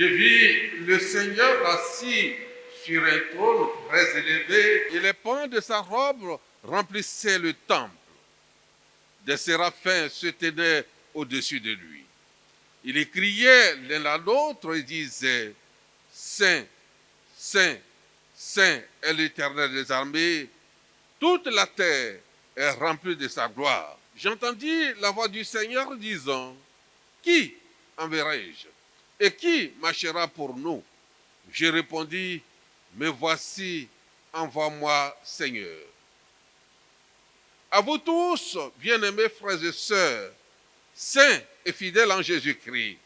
J'ai vu le Seigneur assis sur un trône très élevé et les pans de sa robe remplissaient le temple. Des séraphins se tenaient au-dessus de lui. Ils criaient l'un à l'autre et disaient « Saint, Saint, Saint est l'Éternel des armées, toute la terre est remplie de sa gloire. » J'entendis la voix du Seigneur disant « Qui enverrai-je? Et qui marchera pour nous? » Je répondis « Me voici, envoie-moi, Seigneur. » À vous tous, bien-aimés frères et sœurs, saints et fidèles en Jésus-Christ,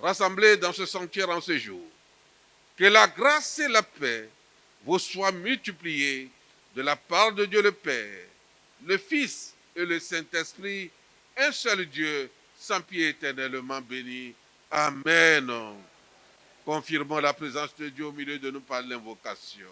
rassemblés dans ce sanctuaire en ce jour, que la grâce et la paix vous soient multipliées de la part de Dieu le Père, le Fils et le Saint-Esprit, un seul Dieu, sans pied éternellement béni. Amen. Confirmons la présence de Dieu au milieu de nous par l'invocation.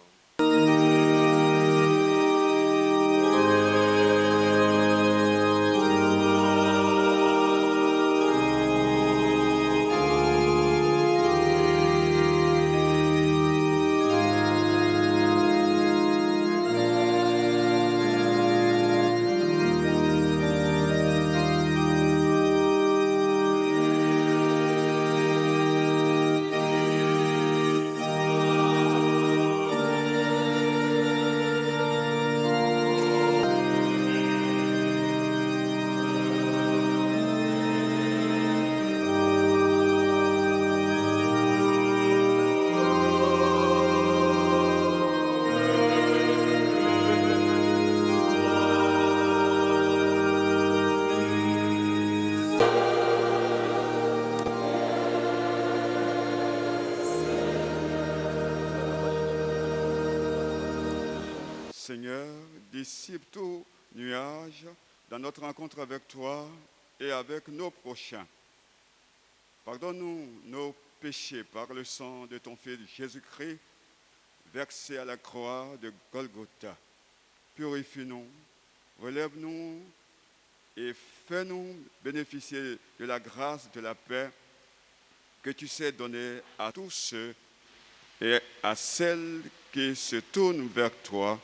Seigneur, dissipe tout nuage dans notre rencontre avec toi et avec nos prochains. Pardonne-nous nos péchés par le sang de ton Fils Jésus-Christ, versé à la croix de Golgotha. Purifie-nous, relève-nous et fais-nous bénéficier de la grâce de la paix que tu sais donner à tous ceux et à celles qui se tournent vers toi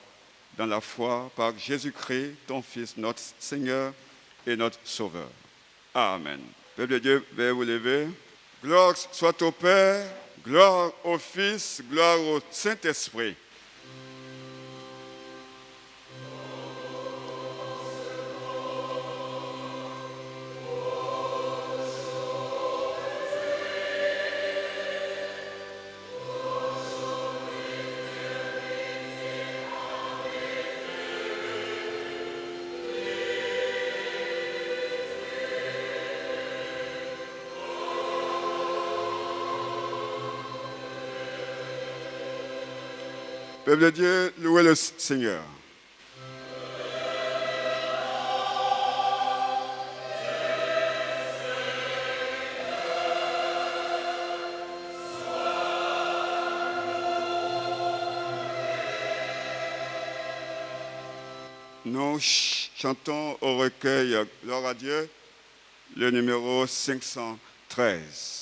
dans la foi par Jésus-Christ, ton Fils, notre Seigneur et notre Sauveur. Amen. Peuple de Dieu, veuillez vous lever. Gloire soit au Père, gloire au Fils, gloire au Saint-Esprit. Peuple de Dieu, louez le Seigneur. Nous chantons au recueil Gloire à Dieu, le numéro 513.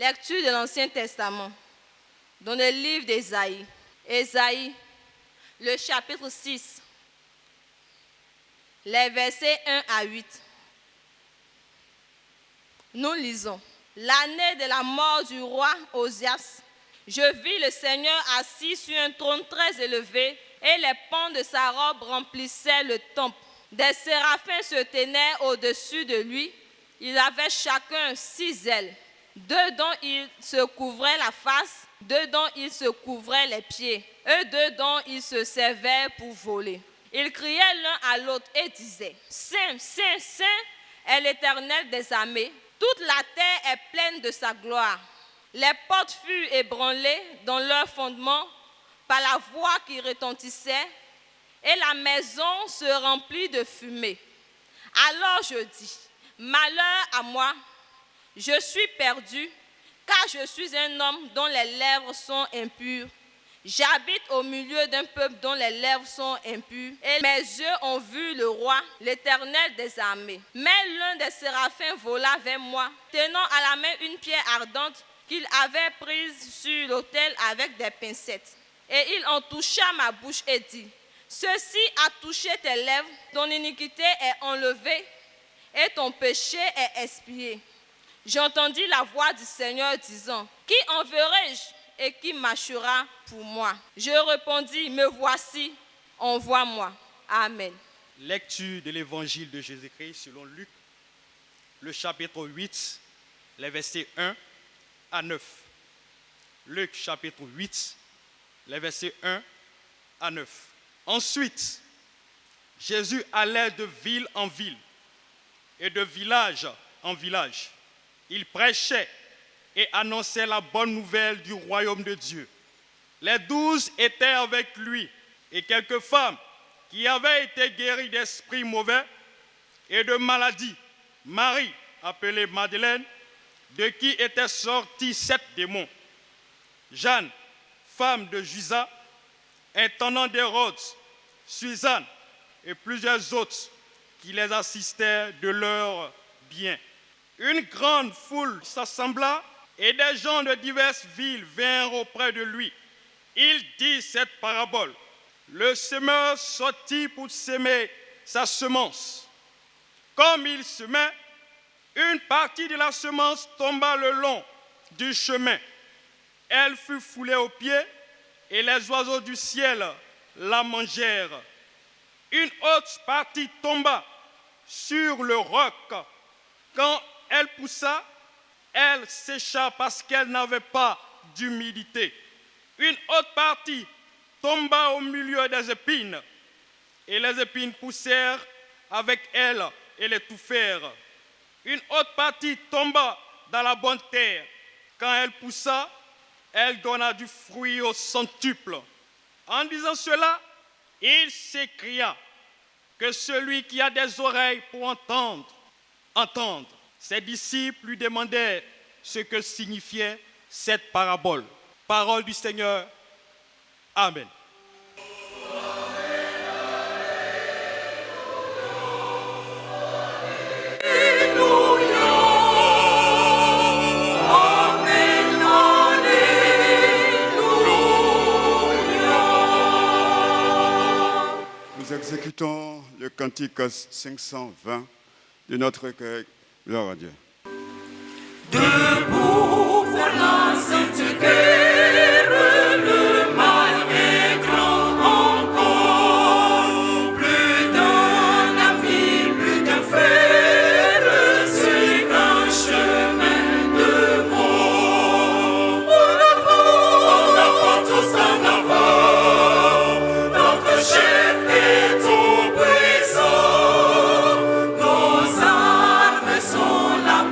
Lecture de l'Ancien Testament, dans le livre d'Ésaïe. Ésaïe, le chapitre 6, les versets 1 à 8. Nous lisons. L'année de la mort du roi Osias, je vis le Seigneur assis sur un trône très élevé et les pans de sa robe remplissaient le temple. Des séraphins se tenaient au-dessus de lui. Ils avaient chacun 6 ailes. 2 dont ils se couvraient la face, 2 dont ils se couvraient les pieds, et 2 dont ils se servaient pour voler. Ils criaient l'un à l'autre et disaient, « Saint, Saint, Saint est l'Éternel des armées. Toute la terre est pleine de sa gloire. » Les portes furent ébranlées dans leur fondement par la voix qui retentissait, et la maison se remplit de fumée. Alors je dis, « Malheur à moi, je suis perdu, car je suis un homme dont les lèvres sont impures. J'habite au milieu d'un peuple dont les lèvres sont impures, et mes yeux ont vu le roi, l'Éternel des armées. » Mais l'un des séraphins vola vers moi, tenant à la main une pierre ardente qu'il avait prise sur l'autel avec des pincettes. Et il en toucha ma bouche et dit, « Ceci a touché tes lèvres, ton iniquité est enlevée et ton péché est expié. » J'entendis la voix du Seigneur disant, « Qui enverrai-je et qui marchera pour moi ?» Je répondis, « Me voici, envoie-moi. » Amen. Lecture de l'évangile de Jésus-Christ selon Luc, le chapitre 8, les versets 1 à 9. Luc chapitre 8, les versets 1 à 9. Ensuite, Jésus allait de ville en ville et de village en village. Il prêchait et annonçait la bonne nouvelle du royaume de Dieu. Les 12 étaient avec lui et quelques femmes qui avaient été guéries d'esprits mauvais et de maladies. Marie, appelée Madeleine, de qui étaient sortis 7 démons. Jeanne, femme de Jusa, intendant d'Hérode, Suzanne et plusieurs autres qui les assistaient de leurs biens. Une grande foule s'assembla et des gens de diverses villes vinrent auprès de lui. Il dit cette parabole. Le semeur sortit pour semer sa semence. Comme il semait, une partie de la semence tomba le long du chemin. Elle fut foulée aux pieds et les oiseaux du ciel la mangèrent. Une autre partie tomba sur le roc. Quand elle poussa, elle sécha parce qu'elle n'avait pas d'humidité. Une autre partie tomba au milieu des épines et les épines poussèrent avec elle et l'étouffèrent. Une autre partie tomba dans la bonne terre. Quand elle poussa, elle donna du fruit au centuple. En disant cela, il s'écria que celui qui a des oreilles pour entendre, entende. Ses disciples lui demandèrent ce que signifiait cette parabole. Parole du Seigneur. Amen. Nous exécutons le cantique 520 de notre recueil. Gloire à Dieu. Debout pour la sainte guerre, le mal est grand encore. Plus d'un ami, plus d'un frère, c'est un chemin de mort. En avant, tous en avant, notre chef est tout puissant. Nos armes sont là.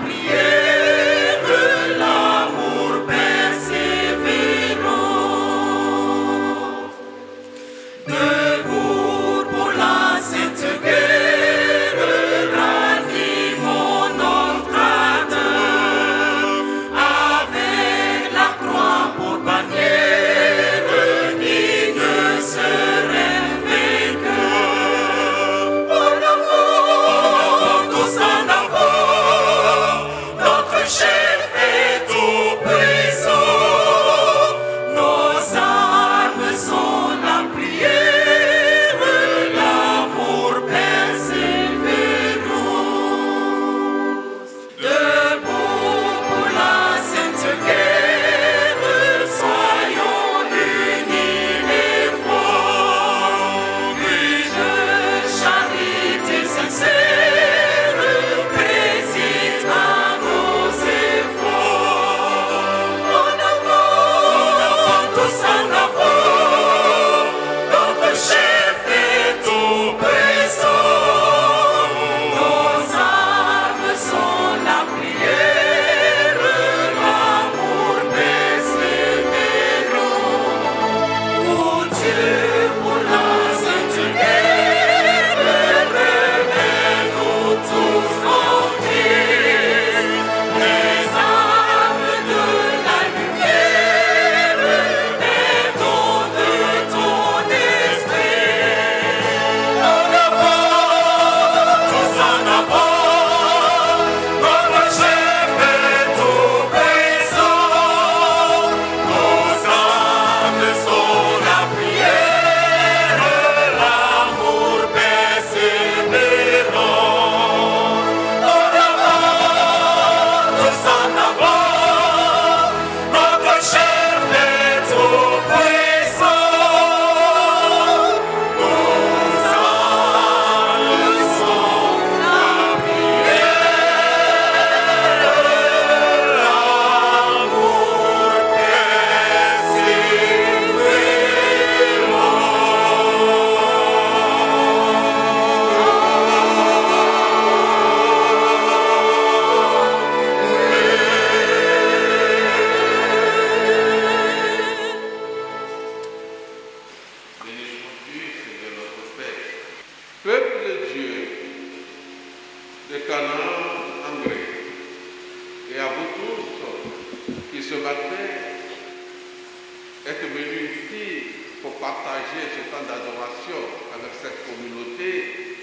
partager ce temps d'adoration avec cette communauté,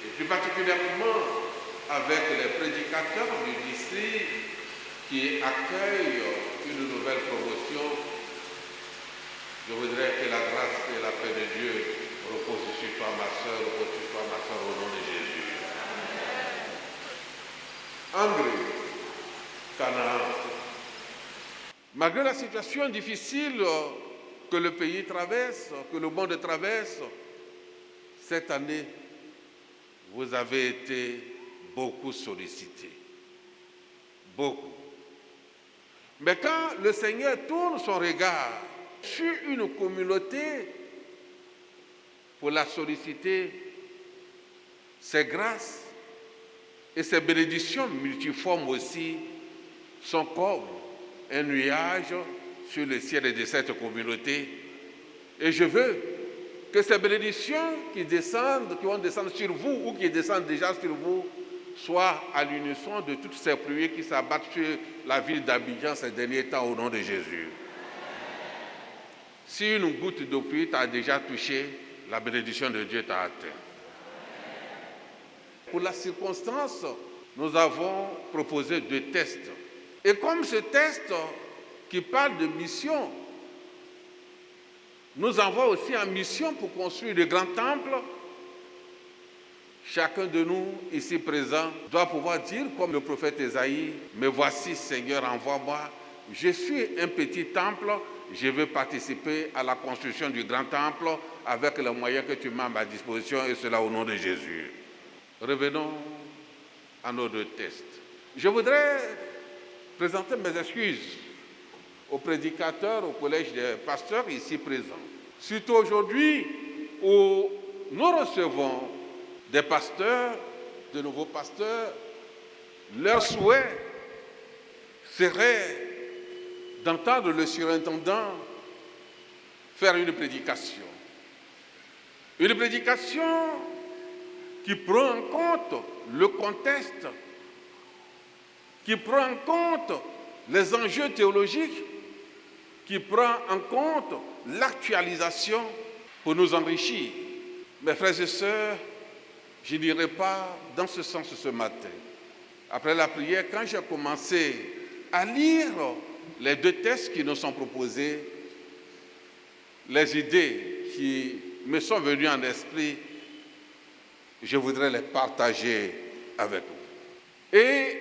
et plus particulièrement avec les prédicateurs du district qui accueillent une nouvelle promotion. Je voudrais que la grâce et la paix de Dieu reposent sur toi, ma soeur, repose sur toi, ma soeur, au nom de Jésus. André, Canaan. Malgré la situation difficile que le pays traverse, que le monde traverse, cette année, vous avez été beaucoup sollicités. Beaucoup. Mais quand le Seigneur tourne son regard sur une communauté pour la solliciter, ses grâces et ses bénédictions multiformes aussi sont comme un nuage sur le ciel de cette communauté. Et je veux que ces bénédictions qui vont descendre sur vous ou qui descendent déjà sur vous, soient à l'unisson de toutes ces pluies qui s'abattent sur la ville d'Abidjan ces derniers temps au nom de Jésus. Si une goutte de pluie t'a déjà touché, la bénédiction de Dieu t'a atteint. Pour la circonstance, nous avons proposé 2 tests. Et comme ce test qui parle de mission, nous envoie aussi en mission pour construire de grands temples, chacun de nous ici présent doit pouvoir dire comme le prophète Ésaïe, « Me voici Seigneur, envoie-moi, je suis un petit temple, je veux participer à la construction du grand temple avec les moyens que tu mets à ma disposition et cela au nom de Jésus. » Revenons à nos 2 tests. Je voudrais présenter mes excuses aux prédicateurs, au collège des pasteurs ici présents. Surtout aujourd'hui où nous recevons des pasteurs, de nouveaux pasteurs, leur souhait serait d'entendre le surintendant faire une prédication. Une prédication qui prend en compte le contexte, qui prend en compte les enjeux théologiques, qui prend en compte l'actualisation pour nous enrichir. Mes frères et sœurs, je n'irai pas dans ce sens ce matin. Après la prière, quand j'ai commencé à lire les 2 textes qui nous sont proposés, les idées qui me sont venues en esprit, je voudrais les partager avec vous. Et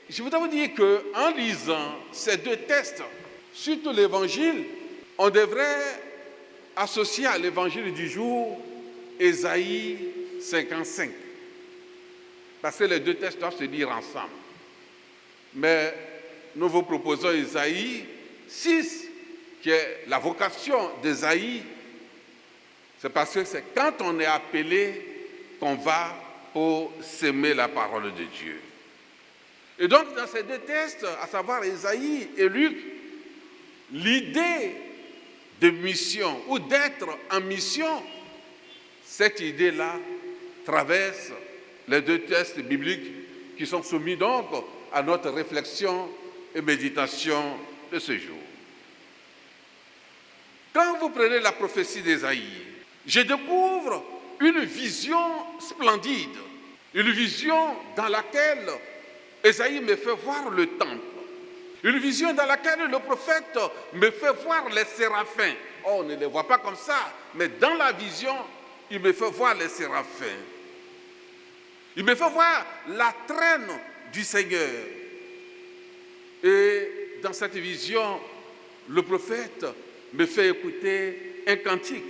je voudrais vous dire qu'en lisant ces 2 textes, surtout l'Évangile, on devrait associer à l'Évangile du jour Ésaïe 55. Parce que les 2 textes doivent se lire ensemble. Mais nous vous proposons Ésaïe 6, qui est la vocation d'Ésaïe. C'est parce que c'est quand on est appelé qu'on va pour s'aimer la parole de Dieu. Et donc, dans ces 2 textes, à savoir Ésaïe et Luc, l'idée de mission ou d'être en mission, cette idée-là traverse les 2 textes bibliques qui sont soumis donc à notre réflexion et méditation de ce jour. Quand vous prenez la prophétie d'Ésaïe, je découvre une vision splendide, une vision dans laquelle Ésaïe me fait voir le temple, une vision dans laquelle le prophète me fait voir les séraphins. Oh, on ne les voit pas comme ça, mais dans la vision, il me fait voir les séraphins. Il me fait voir la traîne du Seigneur. Et dans cette vision, le prophète me fait écouter un cantique,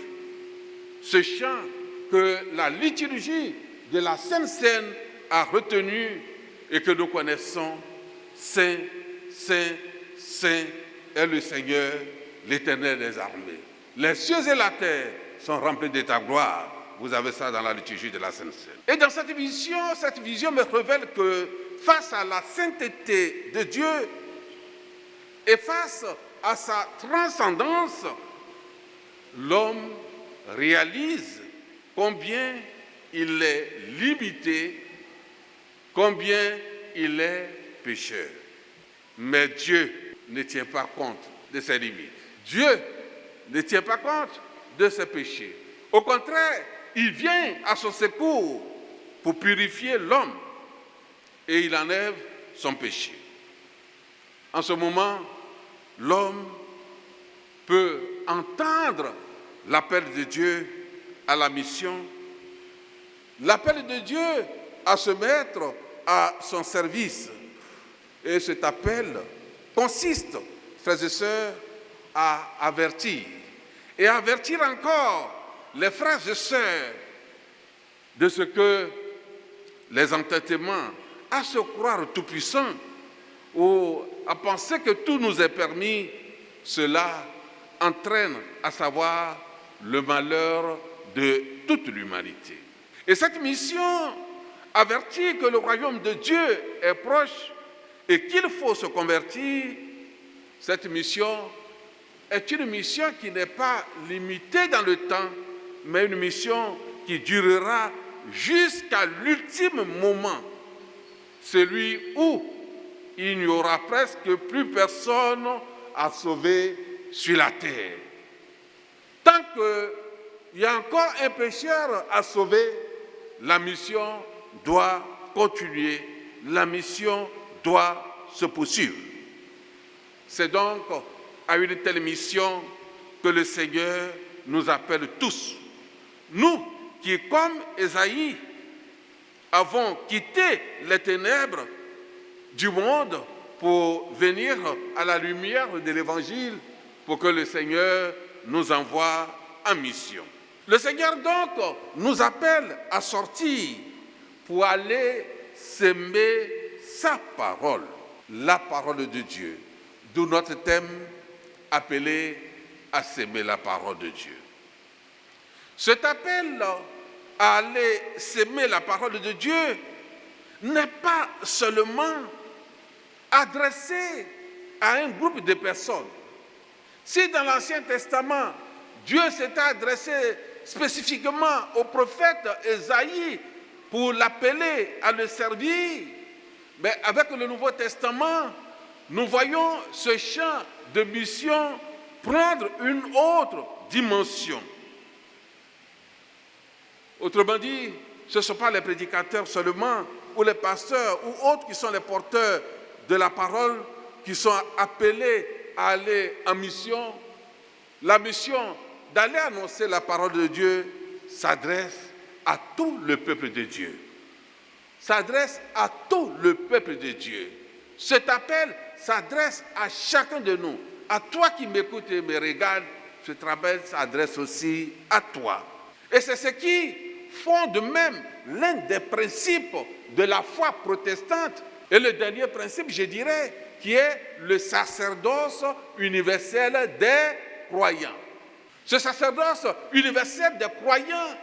ce chant que la liturgie de la Sainte Seine a retenu et que nous connaissons. Saint, Saint, Saint est le Seigneur, l'Éternel des armées. Les cieux et la terre sont remplis de ta gloire. Vous avez ça dans la liturgie de la Sainte Seine. Et dans cette vision me révèle que face à la sainteté de Dieu et face à sa transcendance, l'homme réalise combien il est limité, combien il est pécheur. Mais Dieu ne tient pas compte de ses limites. Dieu ne tient pas compte de ses péchés. Au contraire, il vient à son secours pour purifier l'homme et il enlève son péché. En ce moment, l'homme peut entendre l'appel de Dieu à la mission, l'appel de Dieu à se mettre à son service. Et cet appel consiste, frères et sœurs, à avertir. Et avertir encore les frères et sœurs de ce que les entêtements à se croire tout-puissants ou à penser que tout nous est permis, cela entraîne à savoir le malheur de toute l'humanité. Et cette mission avertit que le royaume de Dieu est proche et qu'il faut se convertir. Cette mission est une mission qui n'est pas limitée dans le temps, mais une mission qui durera jusqu'à l'ultime moment, celui où il n'y aura presque plus personne à sauver sur la terre. Tant qu'il y a encore un pécheur à sauver, la mission doit continuer, la mission doit se poursuivre. C'est donc à une telle mission que le Seigneur nous appelle tous. Nous qui, comme Ésaïe, avons quitté les ténèbres du monde pour venir à la lumière de l'Évangile, pour que le Seigneur nous envoie en mission. Le Seigneur donc nous appelle à sortir pour aller s'aimer sa parole, la parole de Dieu, d'où notre thème appelé à s'aimer la parole de Dieu. Cet appel à aller s'aimer la parole de Dieu n'est pas seulement adressé à un groupe de personnes. Si dans l'Ancien Testament, Dieu s'était adressé spécifiquement au prophète Ésaïe pour l'appeler à le servir, mais avec le Nouveau Testament, nous voyons ce champ de mission prendre une autre dimension. Autrement dit, ce ne sont pas les prédicateurs seulement, ou les pasteurs, ou autres qui sont les porteurs de la parole, qui sont appelés à aller en mission. La mission d'aller annoncer la parole de Dieu s'adresse à tout le peuple de Dieu. S'adresse à tout le peuple de Dieu. Cet appel s'adresse à chacun de nous. À toi qui m'écoutes et me regardes, cet appel s'adresse aussi à toi. Et c'est ce qui fonde même l'un des principes de la foi protestante. Et le dernier principe, je dirais, qui est le sacerdoce universel des croyants. Ce sacerdoce universel des croyants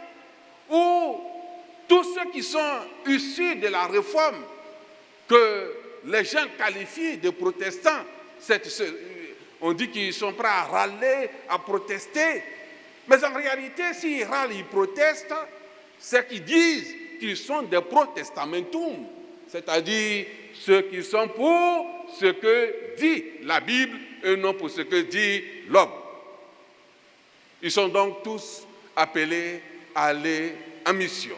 où tous ceux qui sont issus de la réforme, que les gens qualifient de protestants, on dit qu'ils sont prêts à râler, à protester, mais en réalité, s'ils râlent, ils protestent, c'est qu'ils disent qu'ils sont des protestamentum, c'est-à-dire ceux qui sont pour ce que dit la Bible et non pour ce que dit l'homme. Ils sont donc tous appelés à aller en mission.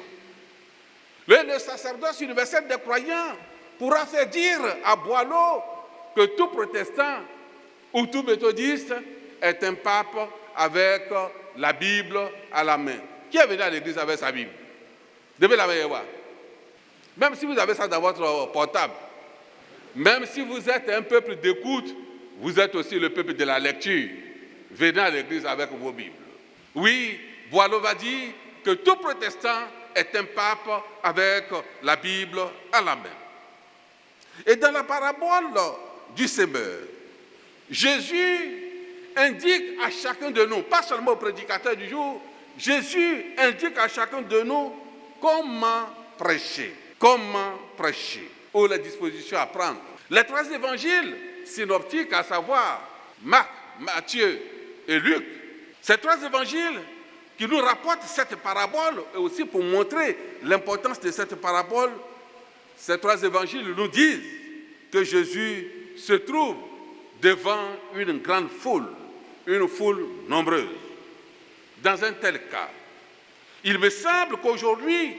Le sacerdoce universel des croyants pourra faire dire à Boileau que tout protestant ou tout méthodiste est un pape avec la Bible à la main. Qui est venu à l'église avec sa Bible? Devez la voir. Même si vous avez ça dans votre portable, même si vous êtes un peuple d'écoute, vous êtes aussi le peuple de la lecture. Venez à l'église avec vos Bibles. Oui, Boileau va dire que tout protestant est un pape avec la Bible à la main. Et dans la parabole du semeur, Jésus indique à chacun de nous, pas seulement au prédicateur du jour, Jésus indique à chacun de nous comment prêcher, ou les dispositions à prendre. Les trois évangiles synoptiques, à savoir Marc, Matthieu et Luc, ces trois évangiles qui nous rapportent cette parabole, et aussi pour montrer l'importance de cette parabole, ces trois évangiles nous disent que Jésus se trouve devant une grande foule, une foule nombreuse. dans un tel cas. Il me semble qu'aujourd'hui,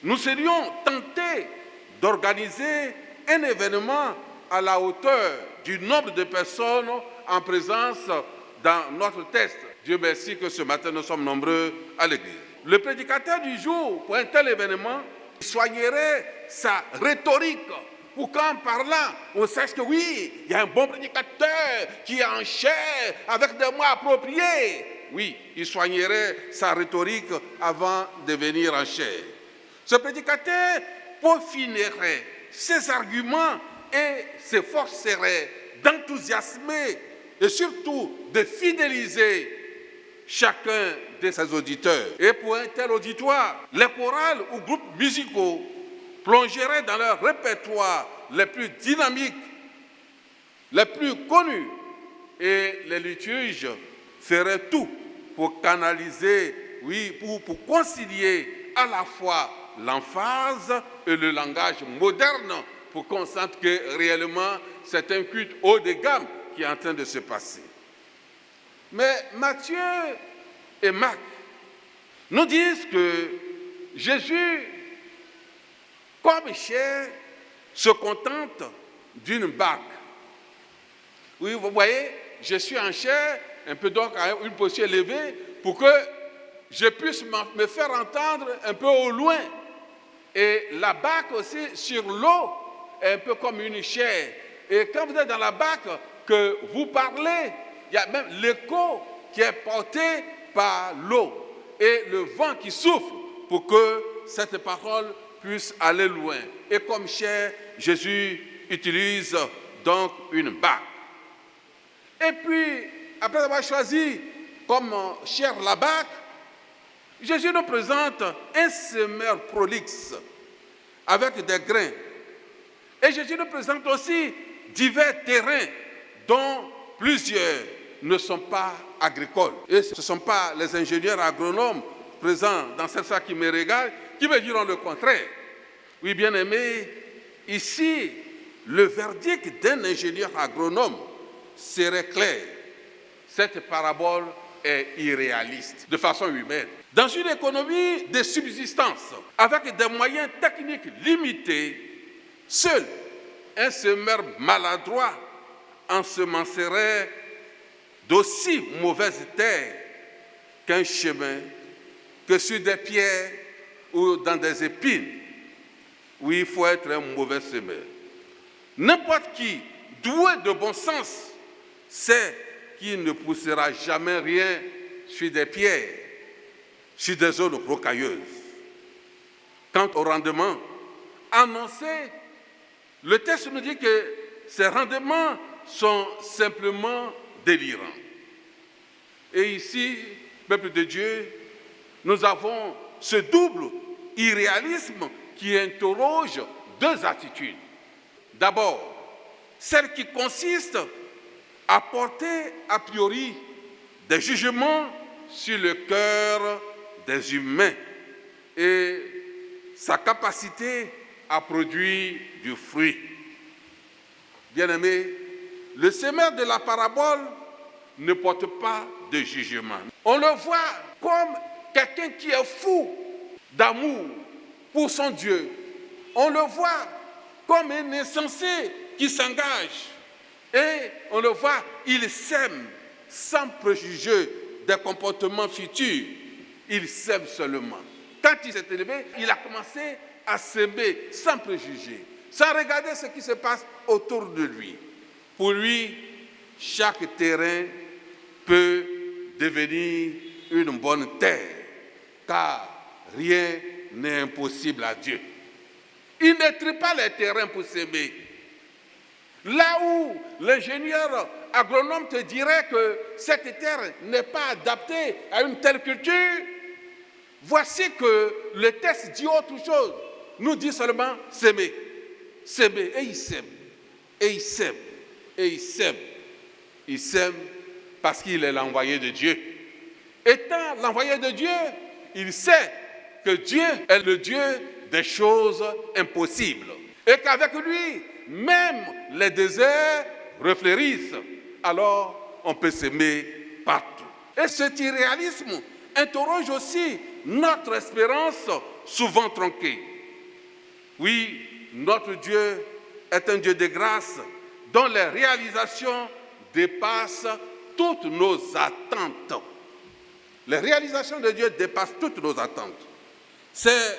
nous serions tentés d'organiser un événement à la hauteur du nombre de personnes en présence dans notre texte. Dieu merci que ce matin nous sommes nombreux à l'église. Le prédicateur du jour, pour un tel événement, soignerait sa rhétorique pour qu'en parlant, on sache que oui, il y a un bon prédicateur qui est en chair avec des mots appropriés. Oui, il soignerait sa rhétorique avant de venir en chair. Ce prédicateur peaufinerait ses arguments et s'efforcerait d'enthousiasmer et surtout de fidéliser chacun de ses auditeurs. Et pour un tel auditoire, les chorales ou groupes musicaux plongeraient dans leur répertoire les plus dynamiques, les plus connus, et les liturges feraient tout pour canaliser, oui, pour concilier à la fois l'emphase et le langage moderne, pour qu'on sente que réellement c'est un culte haut de gamme qui est en train de se passer. Mais Matthieu et Marc nous disent que Jésus, comme chair, se contente d'une barque. Oui, vous voyez, je suis en chair, un peu donc à une position élevée, pour que je puisse me faire entendre un peu au loin. Et la barque aussi sur l'eau est un peu comme une chair. Et quand vous êtes dans la barque, que vous parlez, il y a même l'écho qui est porté par l'eau et le vent qui souffle pour que cette parole puisse aller loin. Et comme chair, Jésus utilise donc une barque. Et puis, après avoir choisi comme chair la barque, Jésus nous présente un semeur prolixe avec des grains. Et Jésus nous présente aussi divers terrains dont plusieurs ne sont pas agricoles. Et ce ne sont pas les ingénieurs agronomes présents dans cette salle qui me regardent qui me diront le contraire. Oui, bien aimé, ici, le verdict d'un ingénieur agronome serait clair. Cette parabole est irréaliste, de façon humaine. Dans une économie de subsistance, avec des moyens techniques limités, seul un semeur maladroit ensemencerait d'aussi mauvaise terre qu'un chemin, que sur des pierres ou dans des épines, où il faut être un mauvais semeur. N'importe qui, doué de bon sens, sait qu'il ne poussera jamais rien sur des pierres, sur des zones rocailleuses. Quant au rendement annoncé, le texte nous dit que ces rendements sont simplement délirants. Et ici, peuple de Dieu, nous avons ce double irréalisme qui interroge deux attitudes. D'abord, celle qui consiste à porter a priori des jugements sur le cœur des humains et sa capacité à produire du fruit. Bien-aimés, le semeur de la parabole ne porte pas de jugement. On le voit comme quelqu'un qui est fou d'amour pour son Dieu. On le voit comme un insensé qui s'engage. Et on le voit, il sème sans préjuger des comportements futurs. Il sème seulement. Quand il s'est élevé, il a commencé à s'aimer sans préjugés, sans regarder ce qui se passe autour de lui. Pour lui, chaque terrain peut devenir une bonne terre, car rien n'est impossible à Dieu. Il ne trie pas les terrains pour s'aimer. Là où l'ingénieur agronome te dirait que cette terre n'est pas adaptée à une telle culture, voici que le texte dit autre chose. Nous dit seulement s'aimer. S'aimer. Et il sème. Et il sème. Et il sème. Il sème parce qu'il est l'envoyé de Dieu. Étant l'envoyé de Dieu, il sait que Dieu est le Dieu des choses impossibles. Et qu'avec lui, même les déserts refleurissent. Alors, on peut s'aimer partout. Et cet irréalisme interroge aussi notre espérance souvent tronquée. Oui, notre Dieu est un Dieu de grâce dont les réalisations dépassent toutes nos attentes. Les réalisations de Dieu dépassent toutes nos attentes. C'est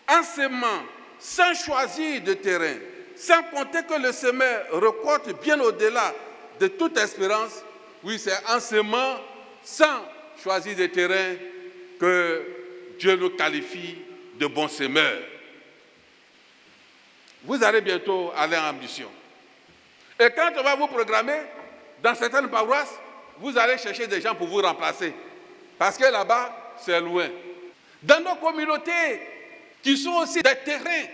en semant, sans choisir de terrain, sans compter que le semeur récolte bien au-delà de toute espérance. Oui, c'est en semant, sans choisir de terrain, que Dieu nous qualifie de bons semeurs. Vous allez bientôt aller en mission. Et quand on va vous programmer, dans certaines paroisses, vous allez chercher des gens pour vous remplacer. Parce que là-bas, c'est loin. Dans nos communautés, qui sont aussi des terrains,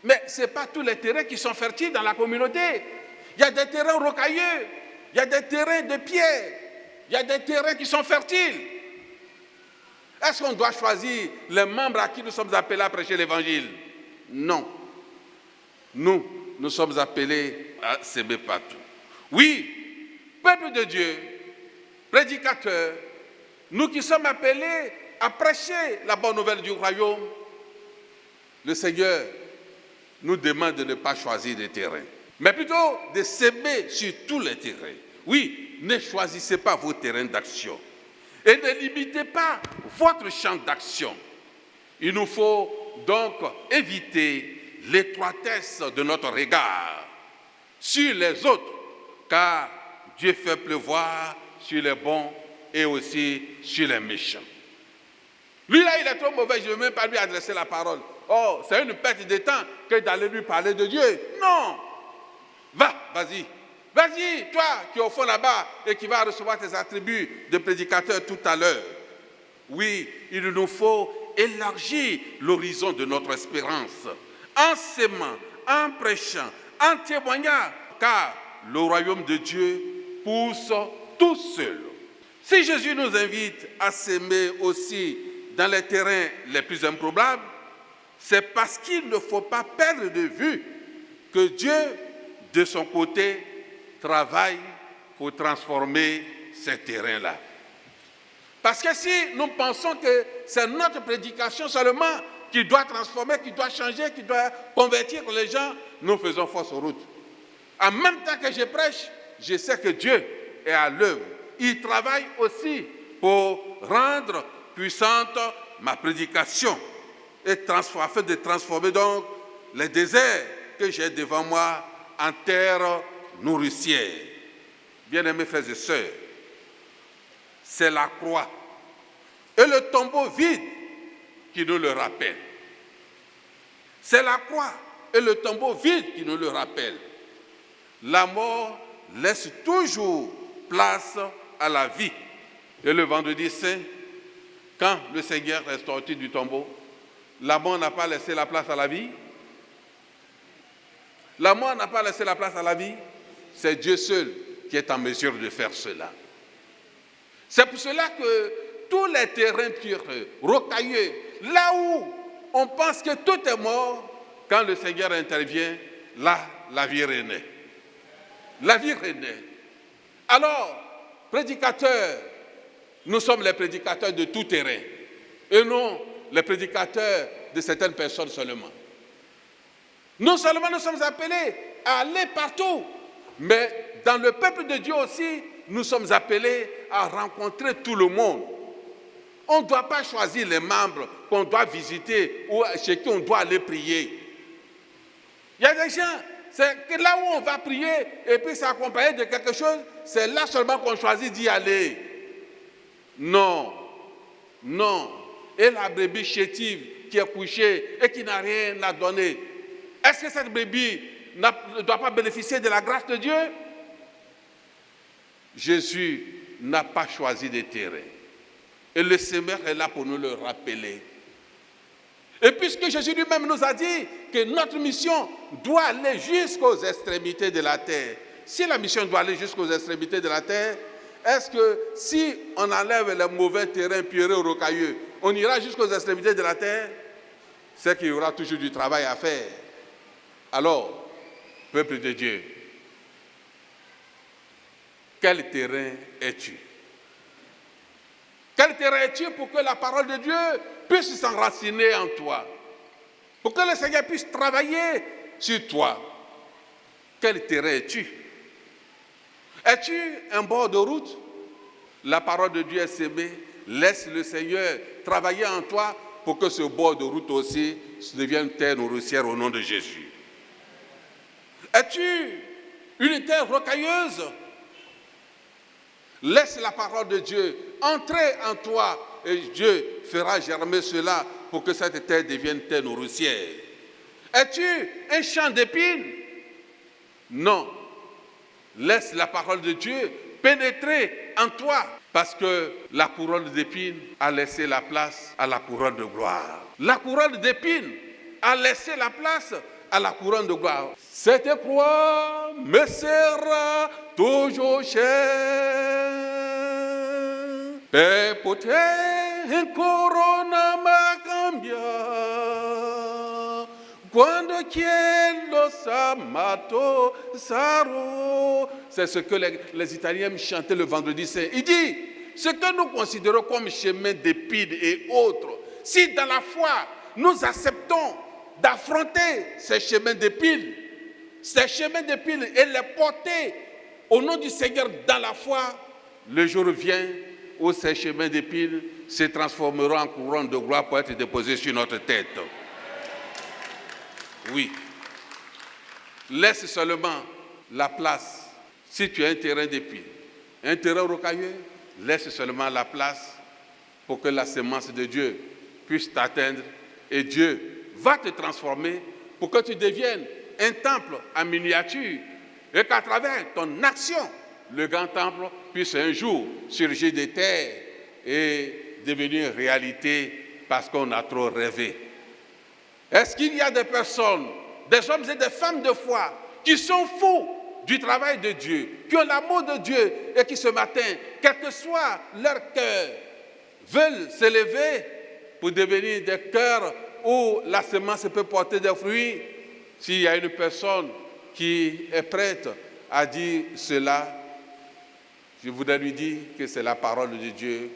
mais ce n'est pas tous les terrains qui sont fertiles dans la communauté. Il y a des terrains rocailleux, il y a des terrains de pierre, il y a des terrains qui sont fertiles. Est-ce qu'on doit choisir les membres à qui nous sommes appelés à prêcher l'évangile? Non. Nous sommes appelés à s'aimer partout. Oui, peuple de Dieu, prédicateurs, nous qui sommes appelés à prêcher la bonne nouvelle du royaume, le Seigneur nous demande de ne pas choisir des terrains, mais plutôt de s'aimer sur tous les terrains. Oui, ne choisissez pas vos terrains d'action et ne limitez pas votre champ d'action. Il nous faut donc éviter l'étroitesse de notre regard sur les autres, car Dieu fait pleuvoir sur les bons et aussi sur les méchants. Lui là, il est trop mauvais, je ne vais même pas lui adresser la parole. Oh, c'est une perte de temps que d'aller lui parler de Dieu. Non! Vas-y, toi qui es au fond là-bas et qui vas recevoir tes attributs de prédicateur tout à l'heure. Oui, il nous faut élargir l'horizon de notre espérance en s'aimant, en prêchant, en témoignant, car le royaume de Dieu pousse tout seul. Si Jésus nous invite à s'aimer aussi dans les terrains les plus improbables, c'est parce qu'il ne faut pas perdre de vue que Dieu, de son côté, travaille pour transformer ces terrains-là. Parce que si nous pensons que c'est notre prédication seulement qui doit transformer, qui doit changer, qui doit convertir les gens, nous faisons fausse route. En même temps que je prêche, je sais que Dieu est à l'œuvre. Il travaille aussi pour rendre puissante ma prédication et afin de transformer donc les déserts que j'ai devant moi en terre nourricière. Bien-aimés frères et sœurs, c'est la croix et le tombeau vide qui nous le rappellent. C'est la croix et le tombeau vide qui nous le rappellent. La mort laisse toujours place à la vie. Et le vendredi saint, quand le Seigneur est sorti du tombeau, la mort n'a pas laissé la place à la vie. La mort n'a pas laissé la place à la vie. C'est Dieu seul qui est en mesure de faire cela. C'est pour cela que tous les terrains pierreux, rocailleux, là où on pense que tout est mort, quand le Seigneur intervient, là, la vie renaît. La vie renaît. Alors, prédicateurs, nous sommes les prédicateurs de tout terrain et non les prédicateurs de certaines personnes seulement. Non seulement nous sommes appelés à aller partout, mais dans le peuple de Dieu aussi, nous sommes appelés à rencontrer tout le monde. On ne doit pas choisir les membres qu'on doit visiter ou chez qui on doit aller prier. Il y a des gens, c'est que là où on va prier et puis s'accompagner de quelque chose, c'est là seulement qu'on choisit d'y aller. Non. Et la brebis chétive qui est couchée et qui n'a rien à donner, est-ce que cette brebis ne doit pas bénéficier de la grâce de Dieu? Jésus n'a pas choisi de terrain. Et le Seigneur est là pour nous le rappeler. Et puisque Jésus lui-même nous a dit que notre mission doit aller jusqu'aux extrémités de la terre, si la mission doit aller jusqu'aux extrémités de la terre, est-ce que si on enlève les mauvais terrains pierreux rocailleux, on ira jusqu'aux extrémités de la terre? C'est qu'il y aura toujours du travail à faire. Alors, peuple de Dieu, quel terrain es-tu? Quel intérêt es-tu pour que la parole de Dieu puisse s'enraciner en toi? Pour que le Seigneur puisse travailler sur toi. Quel intérêt es-tu? Es-tu un bord de route? La parole de Dieu est sémée. Laisse le Seigneur travailler en toi pour que ce bord de route aussi devienne terre nourricière au nom de Jésus. Es-tu une terre rocailleuse? Laisse la parole de Dieu entrer en toi et Dieu fera germer cela pour que cette terre devienne terre nourricière. Es-tu un champ d'épines? Non. Laisse la parole de Dieu pénétrer en toi parce que la couronne d'épines a laissé la place à la couronne de gloire. La couronne d'épines a laissé la place à la couronne de gloire. Cette croix me sera toujours chère. E poter corona ma cambia quando quiero samato saro. C'est ce que les Italiens chantaient le vendredi saint. Il dit, ce que nous considérons comme chemin d'épines et autres, si dans la foi nous acceptons d'affronter ces chemins d'épines et les porter au nom du Seigneur dans la foi, le jour vient où ces chemins d'épines se transformeront en couronne de gloire pour être déposés sur notre tête. Oui. Laisse seulement la place. Si tu as un terrain d'épines, un terrain rocailleux, laisse seulement la place pour que la semence de Dieu puisse t'atteindre et Dieu va te transformer pour que tu deviennes un temple en miniature et qu'à travers ton action, le grand temple puisse un jour surgir des terres et devenir réalité parce qu'on a trop rêvé. Est-ce qu'il y a des personnes, des hommes et des femmes de foi qui sont fous du travail de Dieu, qui ont l'amour de Dieu et qui ce matin, quel que soit leur cœur, veulent s'élever pour devenir des cœurs où la semence peut porter des fruits? S'il y a une personne qui est prête à dire cela, je voudrais lui dire que c'est la parole de Dieu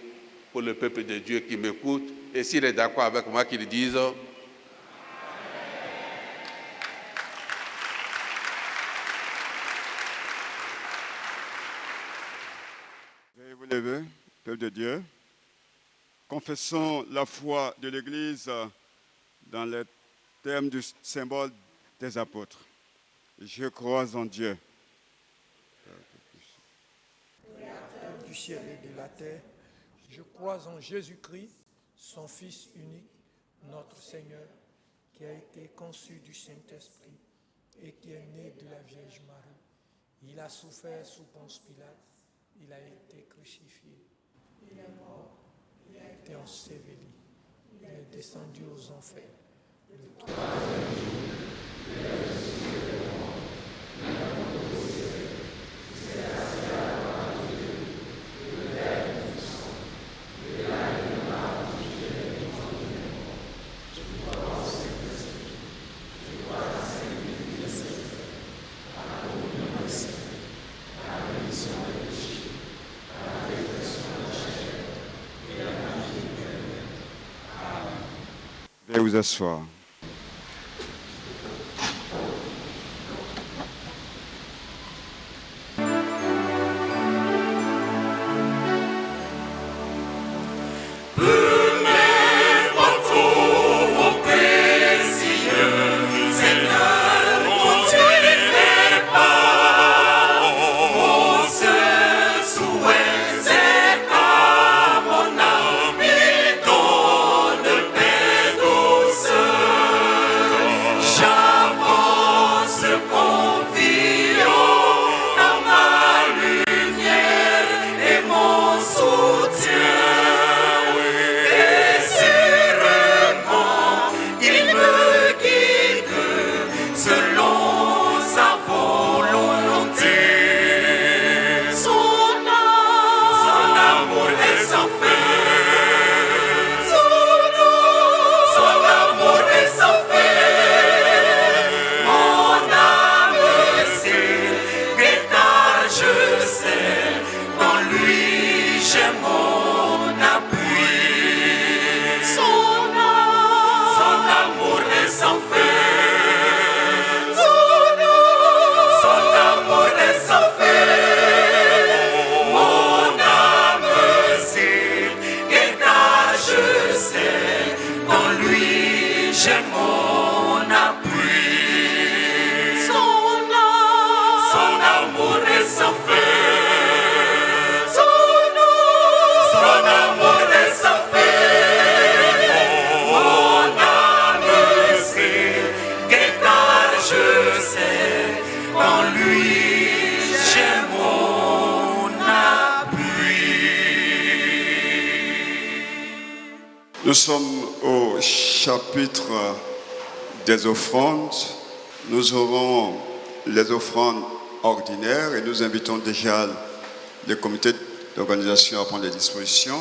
pour le peuple de Dieu qui m'écoute. Et s'il est d'accord avec moi, qu'il dise. Veuillez vous lever, peuple de Dieu. Confessons la foi de l'Église dans les termes du symbole des apôtres. Je crois en Dieu, du ciel et de la terre. Je crois en Jésus-Christ, son Fils unique, notre Seigneur, qui a été conçu du Saint-Esprit et qui est né de la Vierge Marie. Il a souffert sous Ponce Pilate, il a été crucifié, il est mort, il a été enseveli, il est descendu aux enfers. Le troisième jour, il est ressuscité des morts, il est monté au ciel, il s'est assis à la droite de Dieu, le Père Tout-Puissant. Il a une marque du ciel et du sang des morts. Je crois au Saint-Esprit, je crois à la Sainte Église, à la communion des saints, à la rémission des péchés, à la résurrection de la chair et à la vie éternelle. Amen. veuillez vous asseoir. Mon âme, il donne paix douce. Nous sommes au chapitre des offrandes. Nous aurons les offrandes ordinaires et nous invitons déjà les comités d'organisation à prendre les dispositions.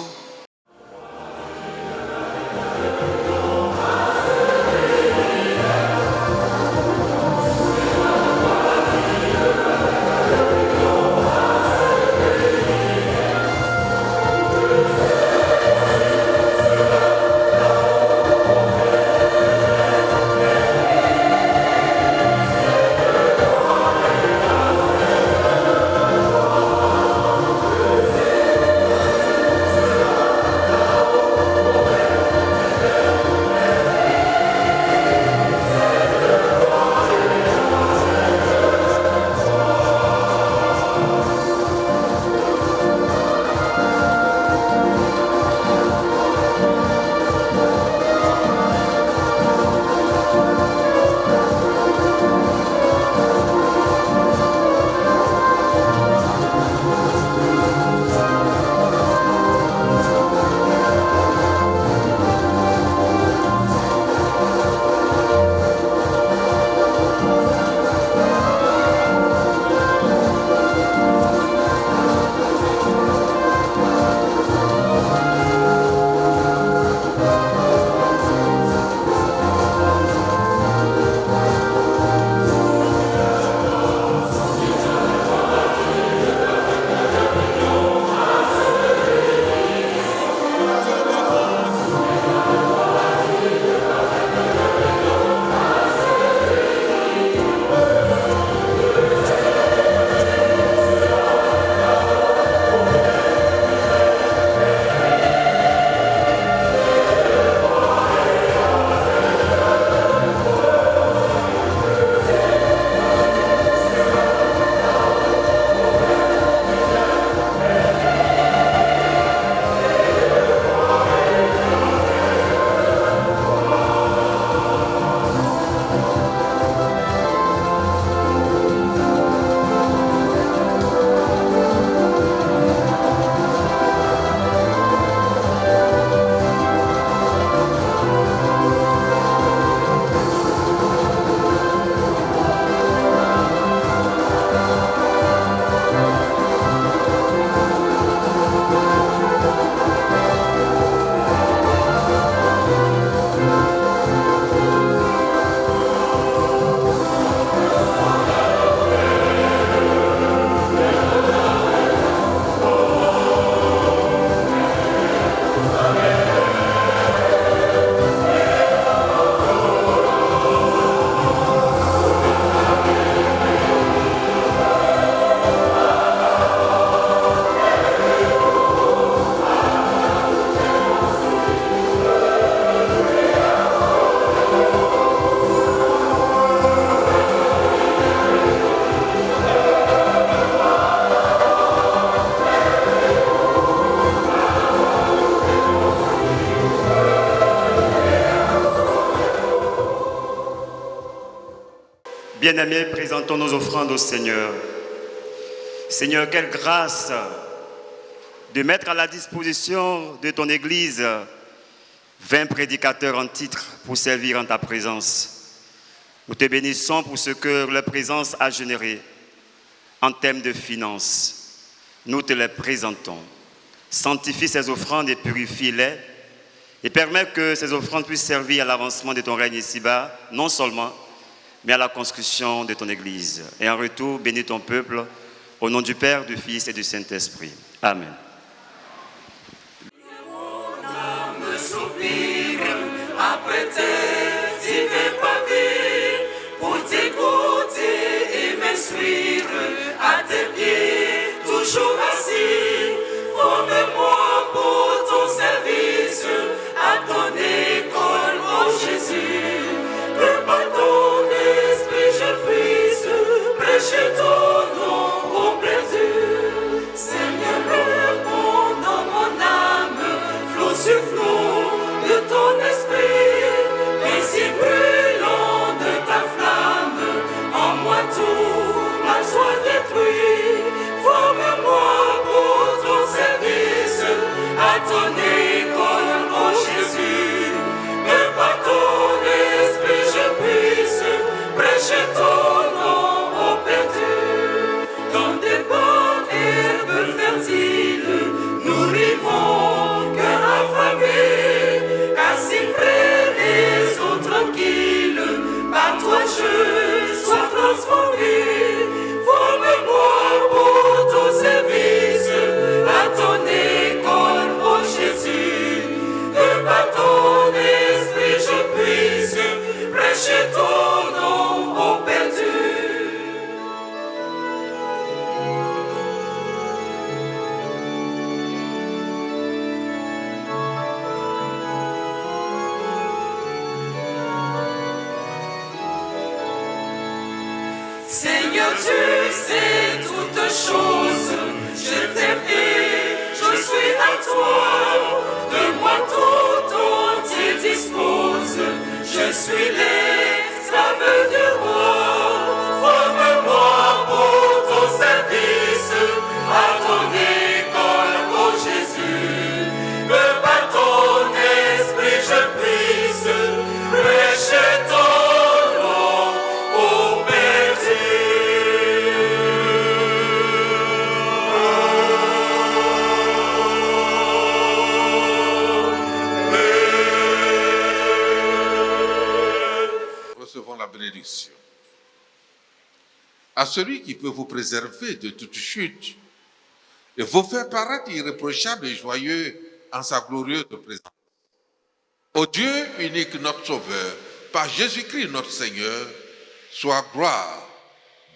Bien-aimés, présentons nos offrandes au Seigneur. Seigneur, quelle grâce de mettre à la disposition de ton Église 20 prédicateurs en titre pour servir en ta présence. Nous te bénissons pour ce que leur présence a généré en termes de finances. Nous te les présentons. Sanctifie ces offrandes et purifie-les et permets que ces offrandes puissent servir à l'avancement de ton règne ici-bas, non seulement, mais à la construction de ton Église. Et en retour, bénis ton peuple, au nom du Père, du Fils et du Saint-Esprit. Amen. Mon âme soupire après tes divins pavés, pour t'écouter et m'instruire à tes pieds, toujours assis. Forme-moi pour ton service, à ton école, ô Jésus, que par ton esprit je puisse prêcher ton nom au plaisir. Seigneur, réponds dans mon âme, flot sur flot de ton esprit, ainsi brûlant de ta flamme, en moi tout mal soit détruit. Forme-moi pour ton service, à ton école, ô Jésus, que par ton esprit je puisse prêcher ton nom aux perdus. Dans des bonnes herbes fertiles, nourris mon cœur affamé, car si près les eaux tranquilles, par toi je sois transformé. Forme-moi pour ton service, à ton école, ô Jésus, que par ton esprit je puisse prêcher ton nom aux perdus. Seigneur, tu sais toutes choses, je t'aime et je suis à toi. De moi tout entier dispose, je suis l'esclave du roi. Forme-moi pour ton service, à ton école, ô Jésus, que par ton esprit je puisse prêcher ton nom aux Recevons la bénédiction. À celui qui peut vous préserver de toute chute et vous faire paraître irréprochable et joyeux en sa glorieuse présence. Au Dieu unique, notre Sauveur, par Jésus-Christ notre Seigneur, soit gloire,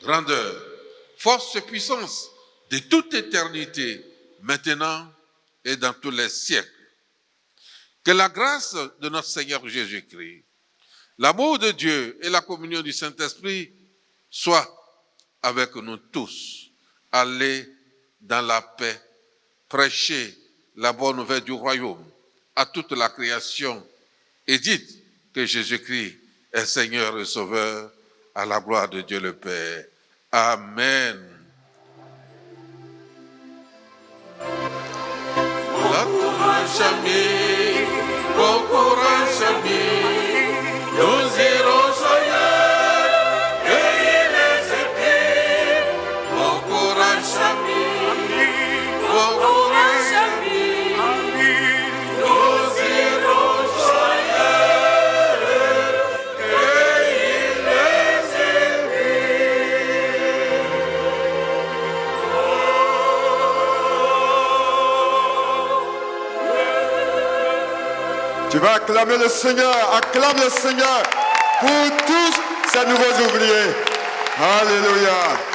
grandeur, force et puissance de toute éternité, maintenant et dans tous les siècles. Que la grâce de notre Seigneur Jésus-Christ, l'amour de Dieu et la communion du Saint-Esprit soient avec nous tous. Allez dans la paix, prêchez la bonne nouvelle du royaume à toute la création et dites que Jésus-Christ est Seigneur et Sauveur à la gloire de Dieu le Père. Amen. Bon courage, amis, bon courage, amis, nous irons joyeux, cueillir les épées. Bon courage, amis, bon courage, amis, nous irons joyeux, cueillir les épées. Tu vas acclamer le Seigneur, acclame le Seigneur pour tous ces nouveaux ouvriers. Alléluia.